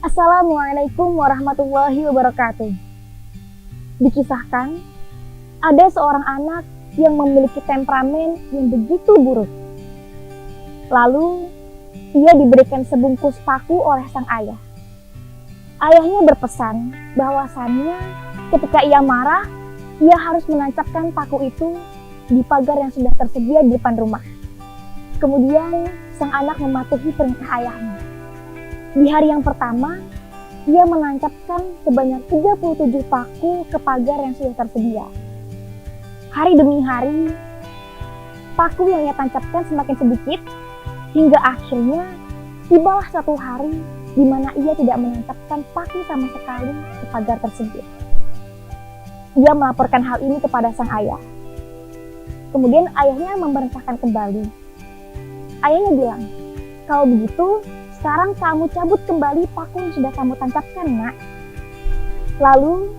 Assalamualaikum warahmatullahi wabarakatuh. Dikisahkan, ada seorang anak yang memiliki temperamen yang begitu buruk. Lalu, ia diberikan sebungkus paku oleh sang ayah. Ayahnya berpesan bahwasannya ketika ia marah, ia harus menancapkan paku itu di pagar yang sudah tersedia di depan rumah. Kemudian, sang anak mematuhi perintah ayahnya. Di hari yang pertama, ia menancapkan sebanyak 37 paku ke pagar yang sudah tersedia. Hari demi hari, paku yang ia tancapkan semakin sedikit, hingga akhirnya tibalah satu hari di mana ia tidak menancapkan paku sama sekali ke pagar tersebut. Ia melaporkan hal ini kepada sang ayah. Kemudian ayahnya memerintahkan kembali. Ayahnya bilang, "Kalau begitu, sekarang kamu cabut kembali paku yang sudah kamu tancapkan, nak." Lalu,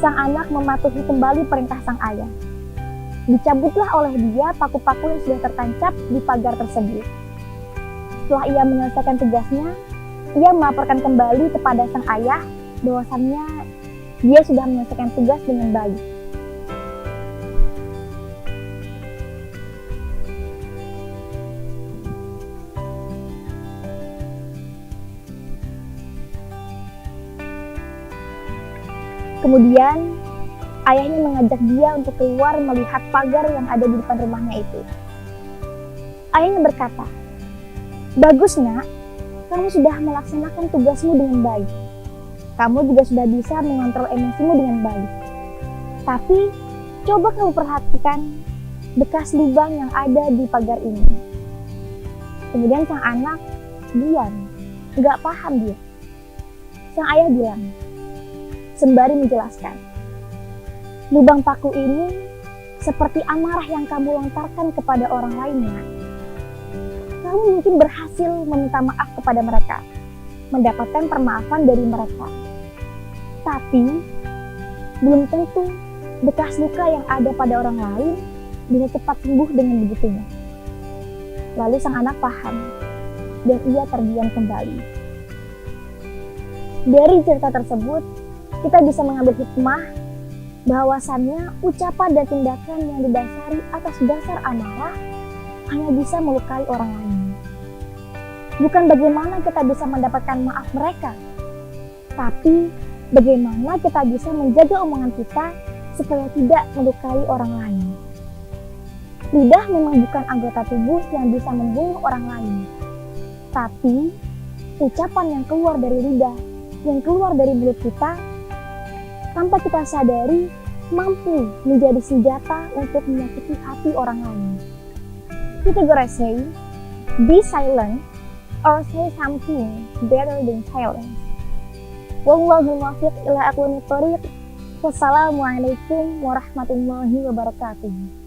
sang anak mematuhi kembali perintah sang ayah. Dicabutlah oleh dia paku-paku yang sudah tertancap di pagar tersebut. Setelah ia menyelesaikan tugasnya, ia melaporkan kembali kepada sang ayah bahwasannya dia sudah menyelesaikan tugas dengan baik. Kemudian, ayahnya mengajak dia untuk keluar melihat pagar yang ada di depan rumahnya itu. Ayahnya berkata, "Bagus, nak, kamu sudah melaksanakan tugasmu dengan baik. Kamu juga sudah bisa mengontrol emosimu dengan baik. Tapi, coba kamu perhatikan bekas lubang yang ada di pagar ini." Kemudian sang anak diam, nggak paham dia. Sang ayah bilang, sembari menjelaskan, "Lubang paku ini seperti amarah yang kamu lontarkan kepada orang lainnya. Kamu mungkin berhasil meminta maaf kepada mereka, mendapatkan permaafan dari mereka. Tapi, belum tentu bekas luka yang ada pada orang lain bisa cepat sembuh dengan begitunya." Lalu sang anak paham, dan ia terdiam kembali. Dari cerita tersebut, kita bisa mengambil hikmah bahwasannya ucapan dan tindakan yang didasari atas dasar amarah hanya bisa melukai orang lain. Bukan bagaimana kita bisa mendapatkan maaf mereka, tapi bagaimana kita bisa menjaga omongan kita supaya tidak melukai orang lain. Lidah memang bukan anggota tubuh yang bisa membunuh orang lain, tapi ucapan yang keluar dari lidah, yang keluar dari mulut kita, tanpa kita sadari, mampu menjadi senjata untuk menyakiti hati orang lain. Pythagoras say, "Be silent or say something better than silence." Wallahul muwaffiq ila aqwamit thoriq. Wassalamualaikum warahmatullahi wabarakatuh.